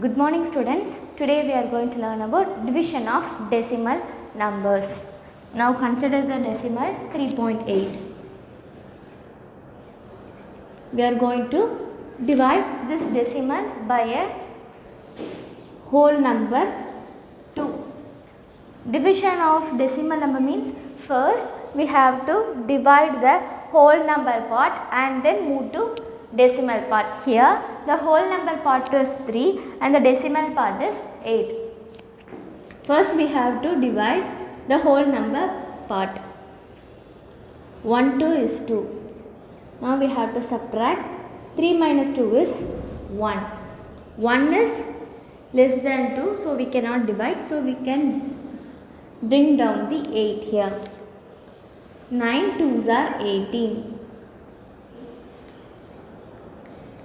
Good morning students. Today we are going to learn about division of decimal numbers. Now consider the decimal 3.8. We are going to divide this decimal by a whole number 2. Division of decimal number means first we have to divide the whole number part and then move to decimal part. Here the whole number part is 3 and the decimal part is 8. First we have to divide the whole number part. 1 2 is 2. Now we have to subtract 3 minus 2 is 1. 1 is less than 2, so we cannot divide, so we can bring down the 8 here. 9 2s are 18.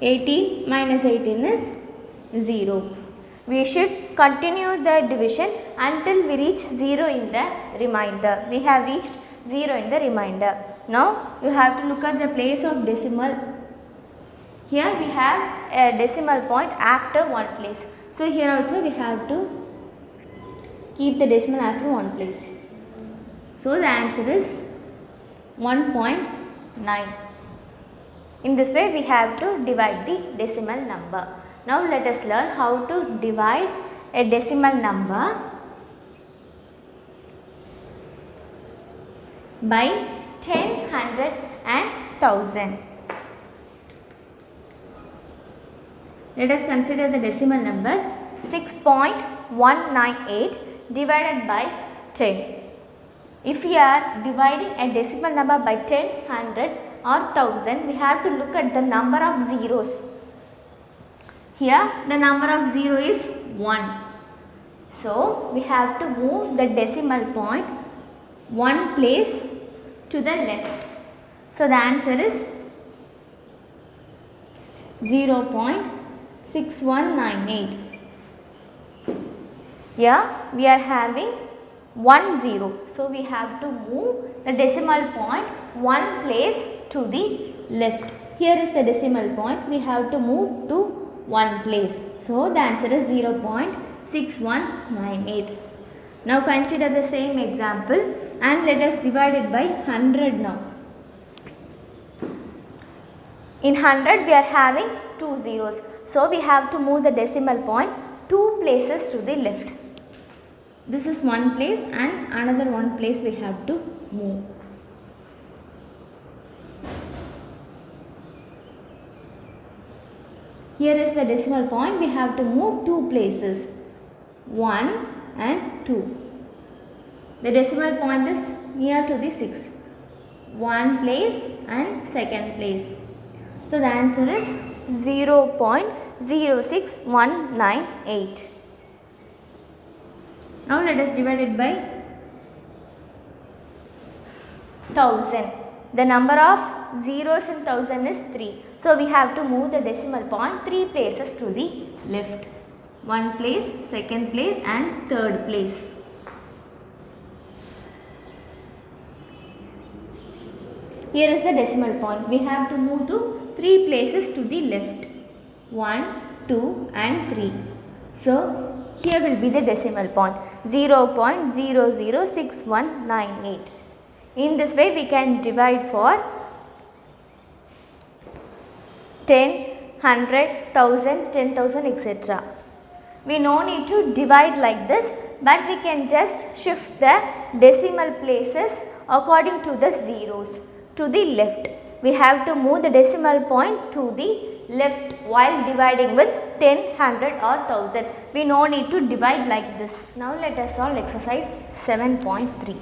18 minus 18 is 0. We should continue the division until we reach 0 in the remainder. We have reached 0 in the remainder. Now you have to look at the place of decimal. Here we have a decimal point after one place. So here also we have to keep the decimal after one place. So the answer is 1.9. In this way we have to divide the decimal number. Now let us learn how to divide a decimal number by 10, 100 and 1000. Let us consider the decimal number 6.198 divided by 10. If we are dividing a decimal number by 10, 100 or 1000, we have to look at the number of zeros. Here the number of 0 is 1. So we have to move the decimal point one place to the left. So the answer is 0.6198. Here we are having 1 0. So we have to move the decimal point one place to the left. Here is the decimal point. We have to move to one place. So the answer is 0.6198. Now consider the same example and let us divide it by 100 now. In 100 we are having 2 zeros. So we have to move the decimal point 2 places to the left. This is one place and another one place we have to move. Here is the decimal point. We have to move 2 places, 1 and 2. The decimal point is near to the 6. 1 place and second place. So the answer is 0.06198. Now let us divide it by 1000. The number of zeros in 1000 is 3. So we have to move the decimal point 3 places to the left. 1 place, second place and third place. Here is the decimal point. We have to move to 3 places to the left. 1, 2 and 3. So here will be the decimal point 0.006198. In this way we can divide for 10, 100, 1000, 10,000 etc. We no need to divide like this, but we can just shift the decimal places according to the zeros to the left. We have to move the decimal point to the left while dividing with 10, 100 or 1000. We no need to divide like this. Now let us solve exercise 7.3.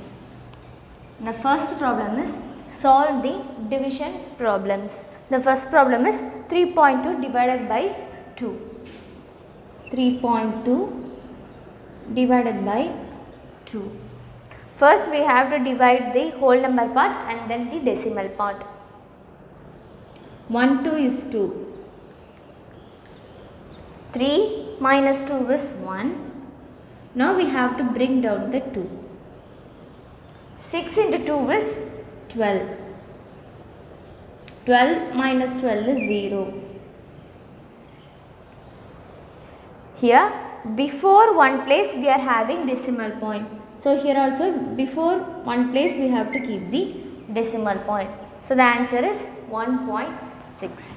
The first problem is solve the division problems. The first problem is 3.2 divided by 2. 3.2 divided by 2. First we have to divide the whole number part and then the decimal part. 1 2 is 2. 3 minus 2 is 1. Now we have to bring down the 2. 6 into 2 is 12. 12 minus 12 is 0. Here before one place we are having decimal point. So here also before one place we have to keep the decimal point. So the answer is 1.6.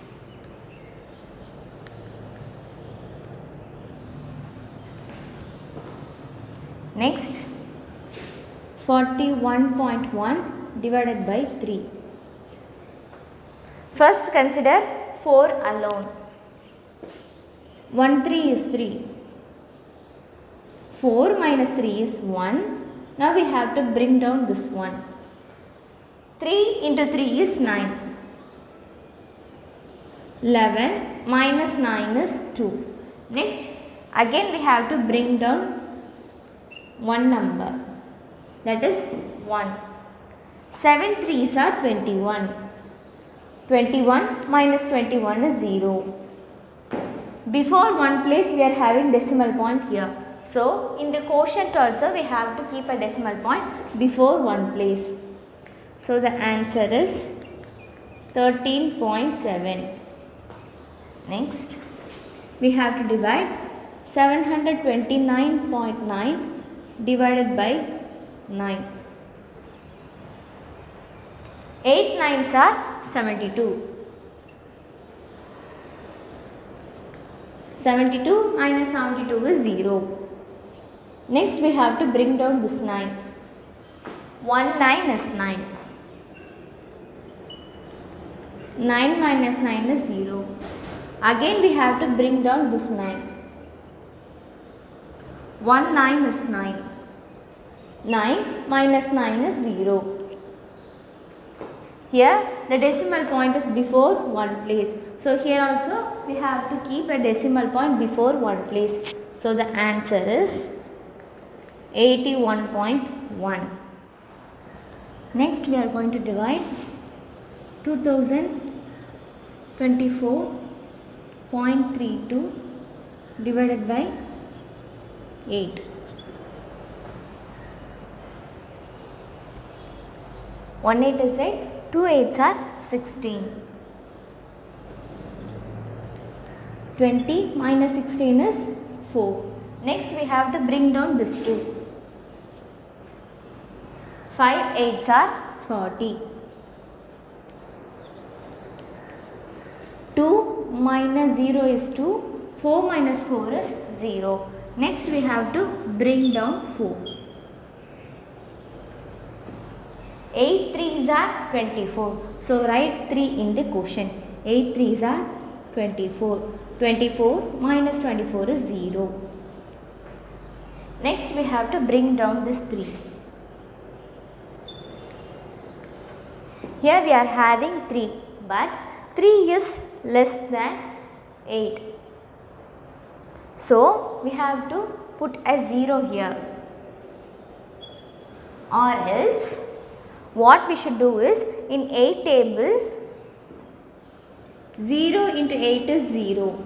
Next, 41.1 divided by 3. First consider 4 alone. 1 3 is 3. 4 minus 3 is 1. Now we have to bring down this one. 3 into 3 is 9. 11 minus 9 is 2. Next, again we have to bring down one number, that is 1. 7 3s are 21. 21 minus 21 is 0. Before one place we are having decimal point here. So in the quotient also we have to keep a decimal point before one place. So the answer is 13.7. Next, we have to divide 729.9 divided by 9. 8 9s are 72. 72 minus 72 is 0. Next we have to bring down this 9. 1 9 is 9. 9 minus 9 is 0. Again we have to bring down this 9. 1 9 is 9. 9 minus 9 is 0. Here the decimal point is before one place. So here also we have to keep a decimal point before one place. So the answer is 81.1. Next we are going to divide 2024.32 divided by 8. 1 8 is 8, 2 8s are 16. 20 minus 16 is 4. Next we have to bring down this 2. 5 8s are 40. 2 minus 0 is 2. 4 minus 4 is 0. Next we have to bring down 4. 8 3s are 24. So write 3 in the quotient. 8 3s are 24. 24 minus 24 is 0. Next we have to bring down this 3. Here we are having 3, but 3 is less than 8. So we have to put a 0 here, or else what we should do is, in 8 table 0 into 8 is 0.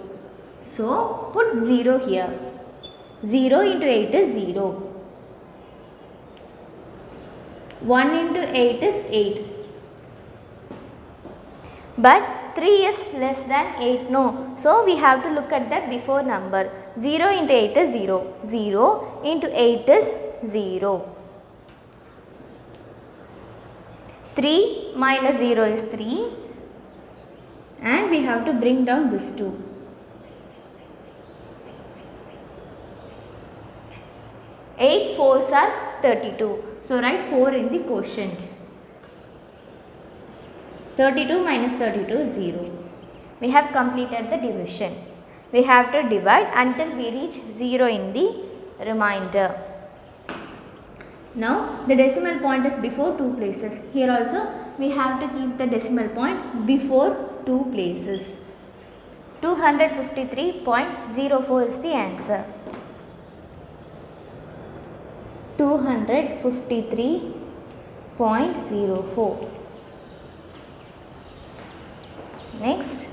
So put 0 here. 0 into 8 is 0. 1 into 8 is 8. But 3 is less than 8, no. So we have to look at the before number. 0 into 8 is 0. 0 into 8 is 0. 3 minus 0 is 3. And we have to bring down this 2. 8 4s are 32. So write 4 in the quotient. 32 minus 32 is 0. We have completed the division. We have to divide until we reach 0 in the remainder. Now the decimal point is before 2 places. Here also we have to keep the decimal point before 2 places. 253.04 is the answer. 253.04. Next,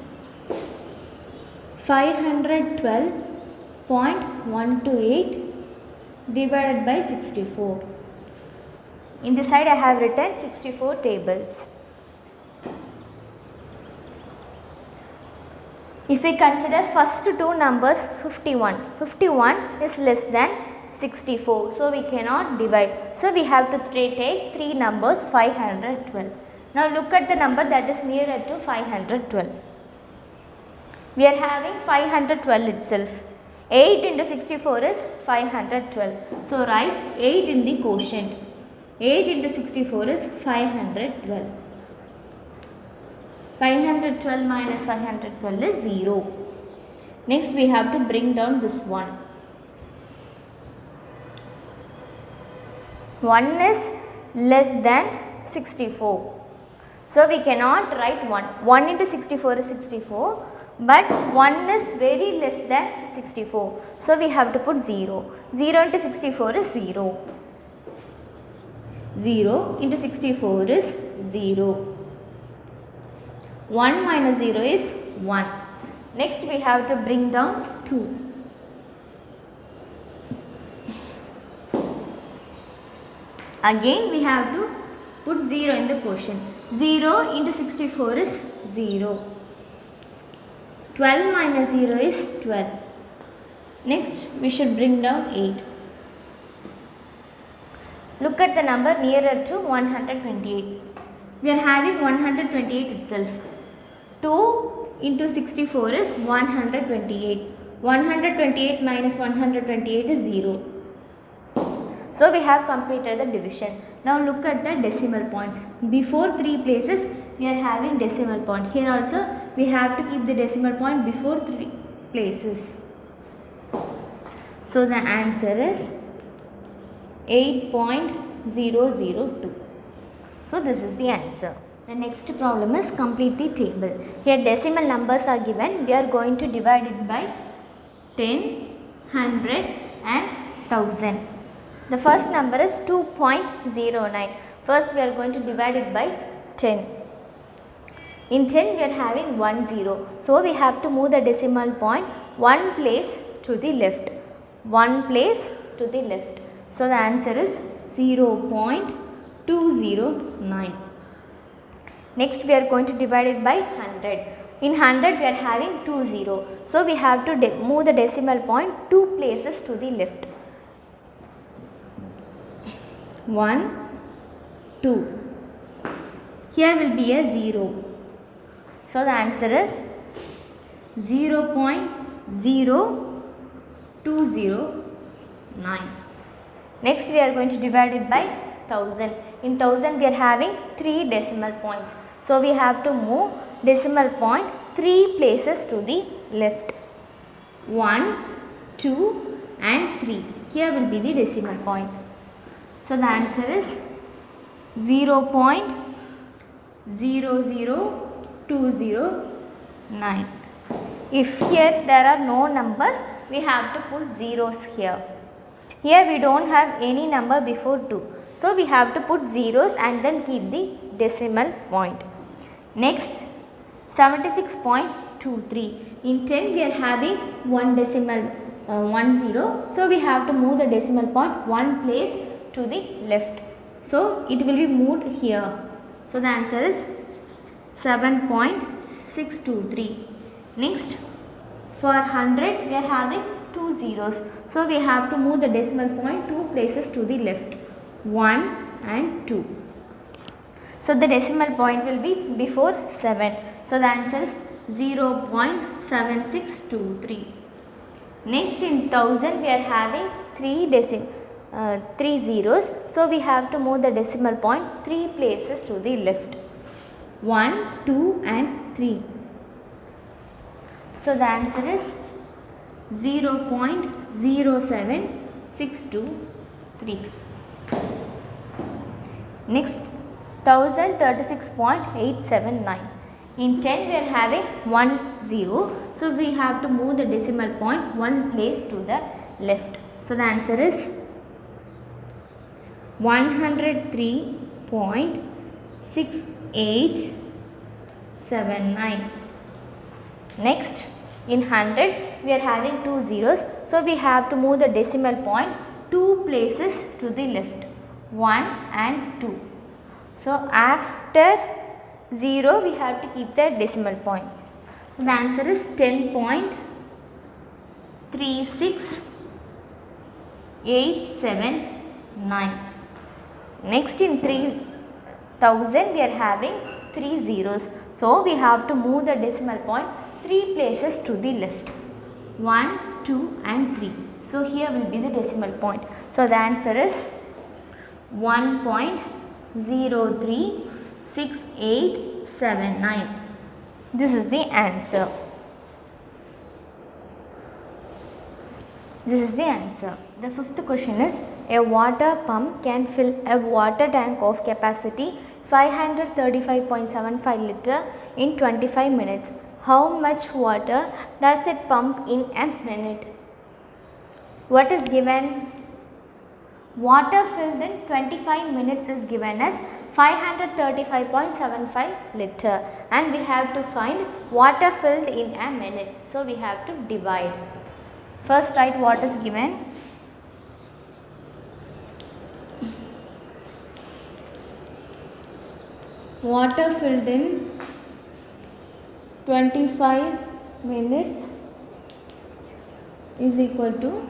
512.128 divided by 64. In this side I have written 64 tables. If we consider first two numbers 51, 51 is less than 64, so we cannot divide. So we have to take three numbers 512. Now look at the number that is nearer to 512. We are having 512 itself. 8 into 64 is 512. So write 8 in the quotient. 8 into 64 is 512. 512 minus 512 is 0. Next we have to bring down this 1. 1 is less than 64. So we cannot write 1. 1 into 64 is 64. But 1 is very less than 64. So we have to put 0. 0 into 64 is 0. 0 into 64 is 0. 1 minus 0 is 1. Next we have to bring down 2. Again we have to put 0 in the quotient. 0 into 64 is 0. 12 minus 0 is 12. Next we should bring down 8. Look at the number nearer to 128. We are having 128 itself. 2 into 64 is 128. 128 minus 128 is 0. So we have completed the division. Now look at the decimal points. Before 3 places we are having decimal point. Here also we have to keep the decimal point before 3 places. So the answer is 8.002. So this is the answer. The next problem is complete the table. Here decimal numbers are given. We are going to divide it by 10, 100 and 1000. The first number is 2.09. First we are going to divide it by 10. In 10 we are having 1 0. So we have to move the decimal point one place to the left. One place to the left. So the answer is 0.209. Next we are going to divide it by 100. In 100 we are having 2 0. So we have to move the decimal point 2 places to the left. 1, 2. Here will be a 0. So the answer is 0.0209. Next we are going to divide it by 1000. In 1000 we are having 3 decimal points. So we have to move decimal point 3 places to the left. 1, 2 and 3. Here will be the decimal point. So the answer is 0.00209. If here there are no numbers, we have to put zeros here. Here we don't have any number before 2. So we have to put zeros and then keep the decimal point. Next 76.23. In 10 we are having 1 decimal 1 0. So we have to move the decimal point 1 place to the left. So it will be moved here. So the answer is 7.623. Next for 100 we are having 2 zeros. So we have to move the decimal point 2 places to the left. 1 and 2. So the decimal point will be before 7. So the answer is 0.7623. Next in 1000 we are having 3 zeros. So we have to move the decimal point 3 places to the left. 1, 2 and 3. So the answer is 0.07623. Next 1036.879. In 10 we are having 1 0. So we have to move the decimal point 1 place to the left. So the answer is 103.6879. Next in 100 we are having 2 zeros. So we have to move the decimal point 2 places to the left. 1 and 2. So after 0 we have to keep the decimal point. So the answer is 10.36879. Next, in 3000 we are having 3 zeros. So we have to move the decimal point 3 places to the left. 1, 2 and 3. So here will be the decimal point. So the answer is 1.036879. This is the answer. This is the answer. The fifth question is, a water pump can fill a water tank of capacity 535.75 liter in 25 minutes. How much water does it pump in a minute? What is given? Water filled in 25 minutes is given as 535.75 liter, and we have to find water filled in a minute. So we have to divide. First write what is given. Water filled in 25 minutes is equal to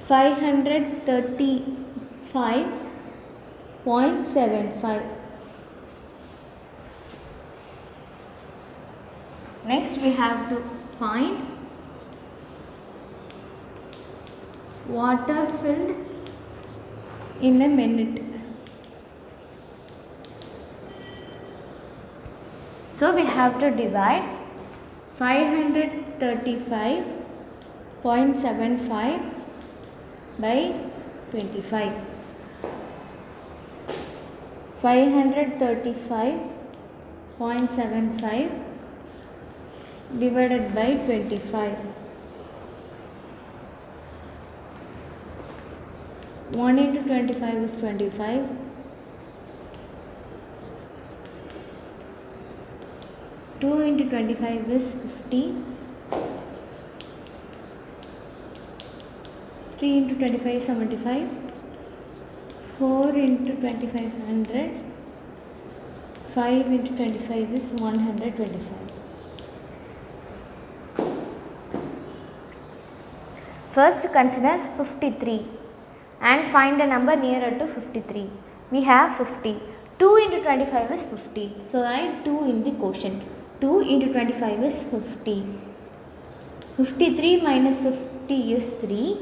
535.75. Next we have to find water filled in a minute. So we have to divide 535.75 by 25. 535.75 divided by 25. 1 into 25 is 25. 2 into 25 is 50. 3 into 25 is 75. 4 into 25 100. 5 into 25 is 125. First consider 53 and find a number nearer to 53. We have 50. 2 into 25 is 50. So write 2 in the quotient. 2 into 25 is 50. 53 minus 50 is 3.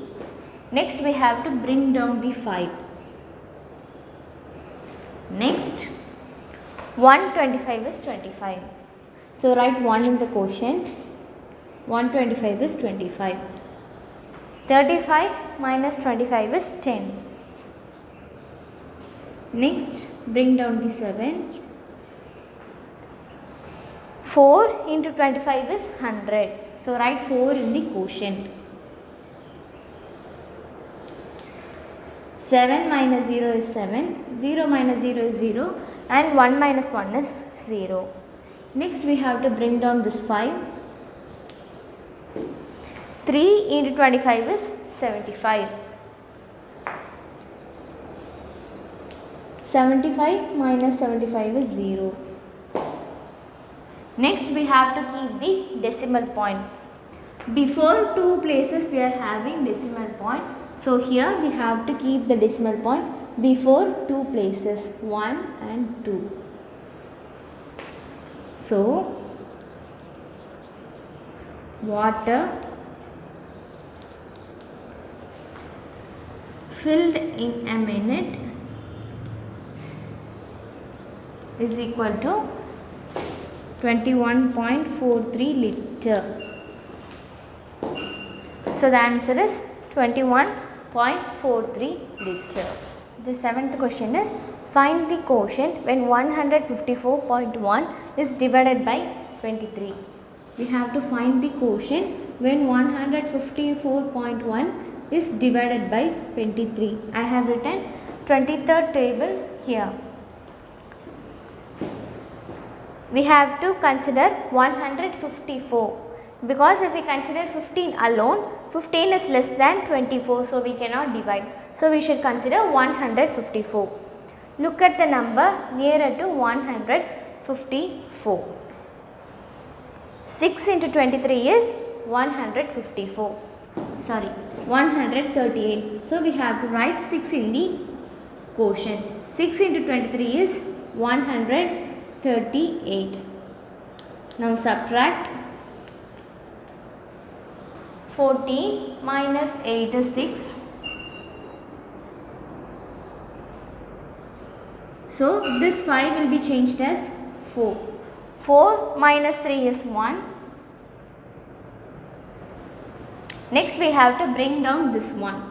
Next we have to bring down the 5. Next 125 is 25. So write 1 in the quotient. 125 is 25. 35 minus 25 is 10. Next bring down the 7. 4 into 25 is 100. So write 4 in the quotient. 7 minus 0 is 7. 0 minus 0 is 0. And 1 minus 1 is 0. Next we have to bring down this 5. 3 into 25 is 75. 75 minus 75 is 0. Next we have to keep the decimal point. Before 2 places we are having decimal point. So here we have to keep the decimal point before 2 places, 1 and 2. So water filled in a minute is equal to 21.43 liter. So the answer is 21.43 liter. The seventh question is, find the quotient when 154.1 is divided by 23. We have to find the quotient when 154.1 is divided by 23. I have written 23rd table here. We have to consider 154 because if we consider 15 alone, 15 is less than 24, so we cannot divide. So we should consider 154. Look at the number nearer to 154. 154. 6 into 23 is 154. Sorry, 138. So we have to write 6 in the quotient. 6 into 23 is 138. Now subtract. 14 minus 8 is 6. So this 5 will be changed as 4. 4 minus 3 is 1. Next we have to bring down this 1.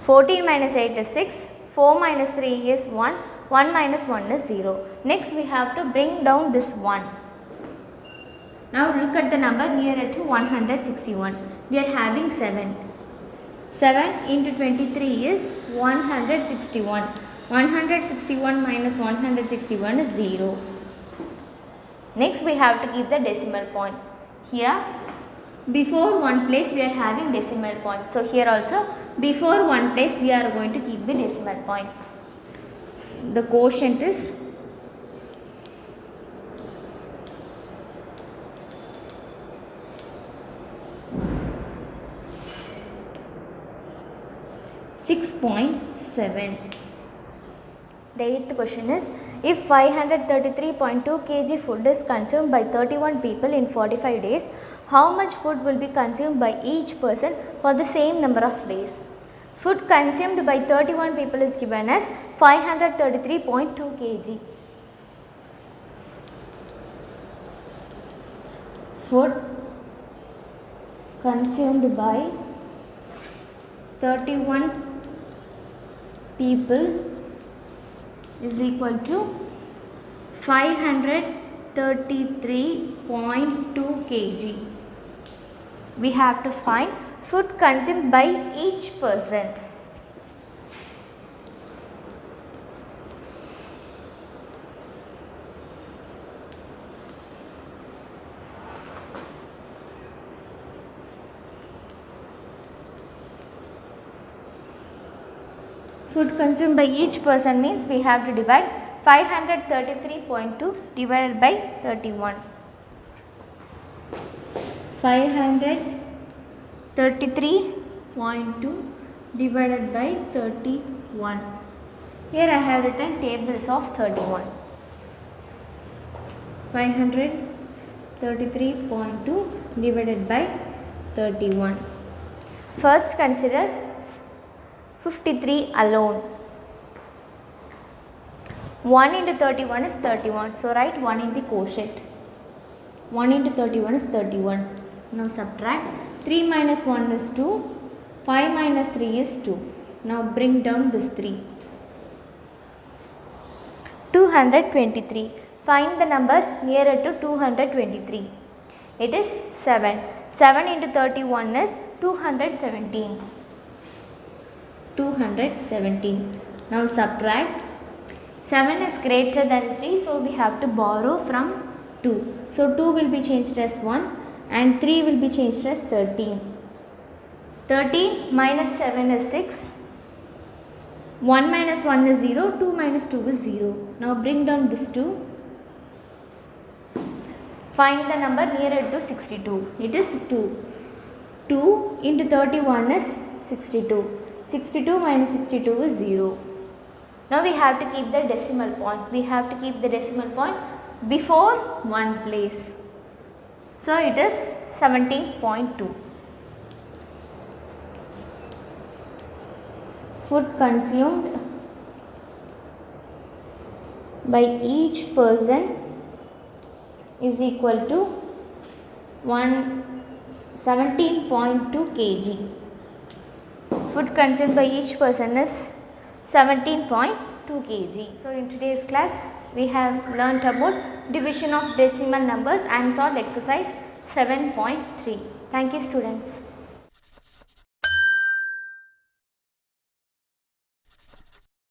14 minus 8 is 6. 4 minus 3 is 1. 1 minus 1 is 0. Next we have to bring down this 1. Now look at the number nearer to 161. We are having 7. 7 into 23 is 161. 161 minus 161 is 0. Next we have to keep the decimal point. Here before one place we are having decimal point. So here also before one place we are going to keep the decimal point. The quotient is 6.7. The 8th question is, if 533.2 kg food is consumed by 31 people in 45 days, how much food will be consumed by each person for the same number of days? Food consumed by 31 people is given as 533.2 kg. Food consumed by 31 people is equal to 533.2 kg. We have to find food consumed by each person. Food consumed by each person means we have to divide 533.2 divided by 31. 533.2 divided by 31. Here I have written tables of 31. 533.2 divided by 31. First consider 53 alone. 1 into 31 is 31. So write 1 in the quotient. 1 into 31 is 31. Now subtract. 3 minus 1 is 2. 5 minus 3 is 2. Now bring down this 3. 223. Find the number nearer to 223. It is 7. 7 into 31 is 217. 217. Now subtract. 7 is greater than 3, so we have to borrow from 2. So 2 will be changed as 1 and 3 will be changed as 13. 13 minus 7 is 6. 1 minus 1 is 0. 2 minus 2 is 0. Now bring down this 2. Find the number nearer to 62. It is 2. 2 into 31 is 62. 62 minus 62 is 0. Now we have to keep the decimal point. We have to keep the decimal point before one place. So it is 17.2. Food consumed by each person is equal to 17.2 kg. Food consumed by each person is 17.2 kg. So in today's class we have learnt about division of decimal numbers and solved exercise 7.3. Thank you students.